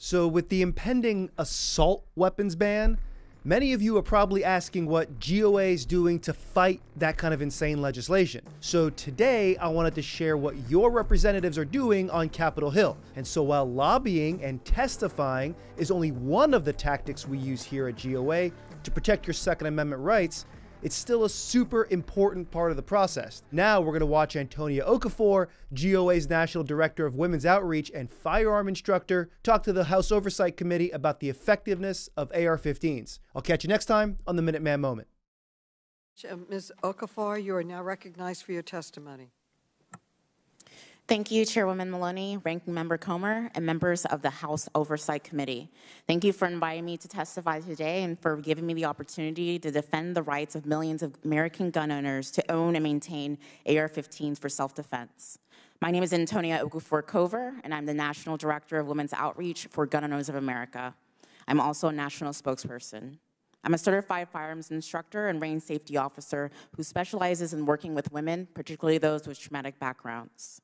So with the impending assault weapons ban, many of you are probably asking what GOA is doing to fight that kind of insane legislation. So today I wanted to share what your representatives are doing on Capitol Hill. And so while lobbying and testifying is only one of the tactics we use here at GOA to protect your Second Amendment rights, it's still a super important part of the process. Now we're going to watch Antonia Okafor, GOA's National Director of Women's Outreach and firearm instructor, talk to the House Oversight Committee about the effectiveness of AR-15s. I'll catch you next time on the Minuteman Moment. Ms. Okafor, you are now recognized for your testimony. Thank you, Chairwoman Maloney, Ranking Member Comer, and members of the House Oversight Committee. Thank you for inviting me to testify today and for giving me the opportunity to defend the rights of millions of American gun owners to own and maintain AR-15s for self-defense. My name is Antonia Okafor, and I'm the National Director of Women's Outreach for Gun Owners of America. I'm also a national spokesperson. I'm a certified firearms instructor and range safety officer who specializes in working with women, particularly those with traumatic backgrounds.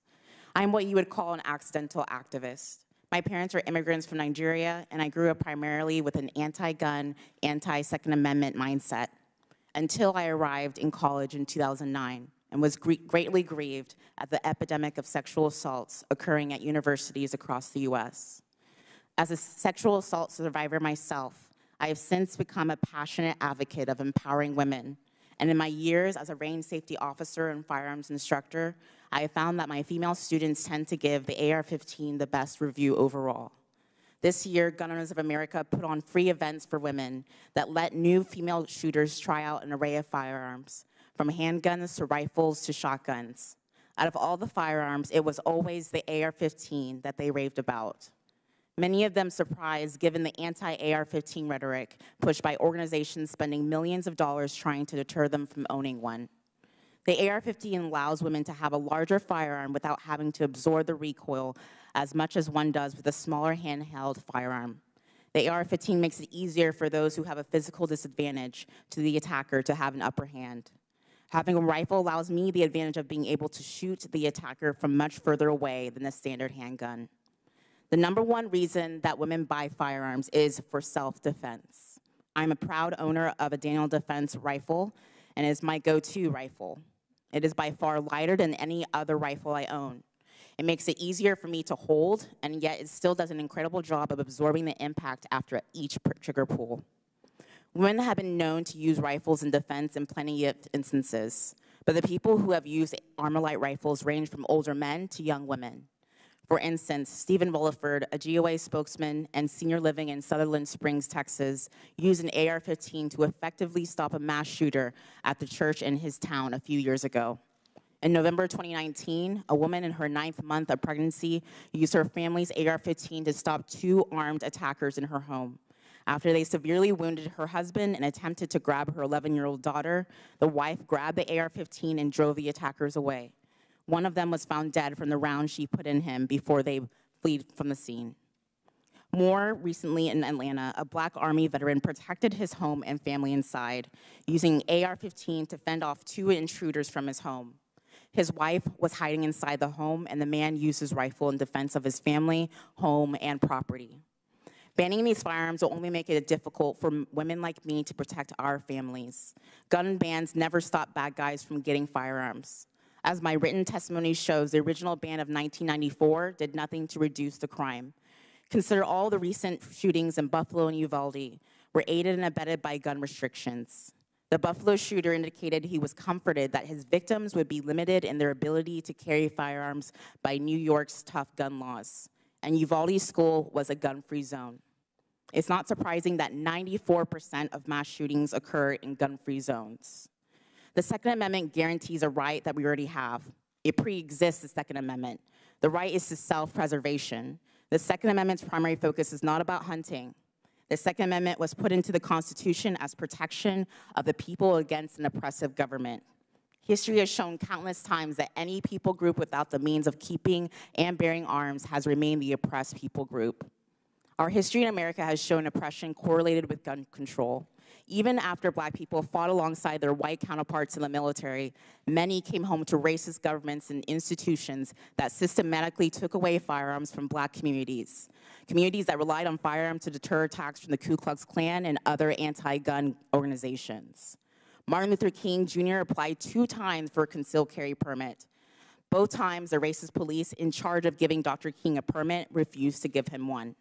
I'm what you would call an accidental activist. My parents are immigrants from Nigeria, and I grew up primarily with an anti-gun, anti-Second Amendment mindset until I arrived in college in 2009 and was greatly grieved at the epidemic of sexual assaults occurring at universities across the U.S. As a sexual assault survivor myself, I have since become a passionate advocate of empowering women. And in my years as a range safety officer and firearms instructor, I have found that my female students tend to give the AR-15 the best review overall. This year, Gun Owners of America put on free events for women that let new female shooters try out an array of firearms, from handguns to rifles to shotguns. Out of all the firearms, it was always the AR-15 that they raved about. Many of them surprised given the anti-AR-15 rhetoric pushed by organizations spending millions of dollars trying to deter them from owning one. The AR-15 allows women to have a larger firearm without having to absorb the recoil as much as one does with a smaller handheld firearm. The AR-15 makes it easier for those who have a physical disadvantage to the attacker to have an upper hand. Having a rifle allows me the advantage of being able to shoot the attacker from much further away than a standard handgun. The #1 reason that women buy firearms is for self-defense. I'm a proud owner of a Daniel Defense rifle, and it is my go-to rifle. It is by far lighter than any other rifle I own. It makes it easier for me to hold, and yet it still does an incredible job of absorbing the impact after each trigger pull. Women have been known to use rifles in defense in plenty of instances, but the people who have used Armalite rifles range from older men to young women. For instance, Stephen Williford, a GOA spokesman and senior living in Sutherland Springs, Texas, used an AR-15 to effectively stop a mass shooter at the church in his town a few years ago. In November 2019, a woman in her 9th month of pregnancy used her family's AR-15 to stop 2 armed attackers in her home. After they severely wounded her husband and attempted to grab her 11-year-old daughter, the wife grabbed the AR-15 and drove the attackers away. One of them was found dead from the round she put in him before they fled from the scene. More recently in Atlanta, a Black Army veteran protected his home and family inside, using AR-15 to fend off 2 intruders from his home. His wife was hiding inside the home, and the man used his rifle in defense of his family, home, and property. Banning these firearms will only make it difficult for women like me to protect our families. Gun bans never stop bad guys from getting firearms. As my written testimony shows, the original ban of 1994 did nothing to reduce the crime. Consider all the recent shootings in Buffalo and Uvalde were aided and abetted by gun restrictions. The Buffalo shooter indicated he was comforted that his victims would be limited in their ability to carry firearms by New York's tough gun laws. And Uvalde school was a gun-free zone. It's not surprising that 94% of mass shootings occur in gun-free zones. The Second Amendment guarantees a right that we already have. It pre-exists the Second Amendment. The right is to self-preservation. The Second Amendment's primary focus is not about hunting. The Second Amendment was put into the Constitution as protection of the people against an oppressive government. History has shown countless times that any people group without the means of keeping and bearing arms has remained the oppressed people group. Our history in America has shown oppression correlated with gun control. Even after Black people fought alongside their white counterparts in the military, many came home to racist governments and institutions that systematically took away firearms from Black communities. Communities that relied on firearms to deter attacks from the Ku Klux Klan and other anti-gun organizations. Martin Luther King Jr. applied 2 times for a concealed carry permit. Both times, the racist police in charge of giving Dr. King a permit refused to give him one.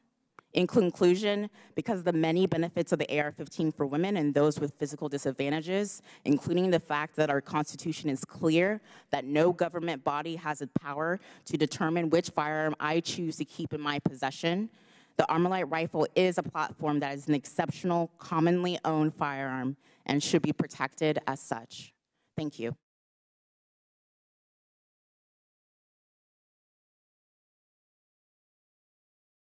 In conclusion, because of the many benefits of the AR-15 for women and those with physical disadvantages, including the fact that our Constitution is clear that no government body has the power to determine which firearm I choose to keep in my possession, the Armalite rifle is a platform that is an exceptional, commonly owned firearm and should be protected as such. Thank you.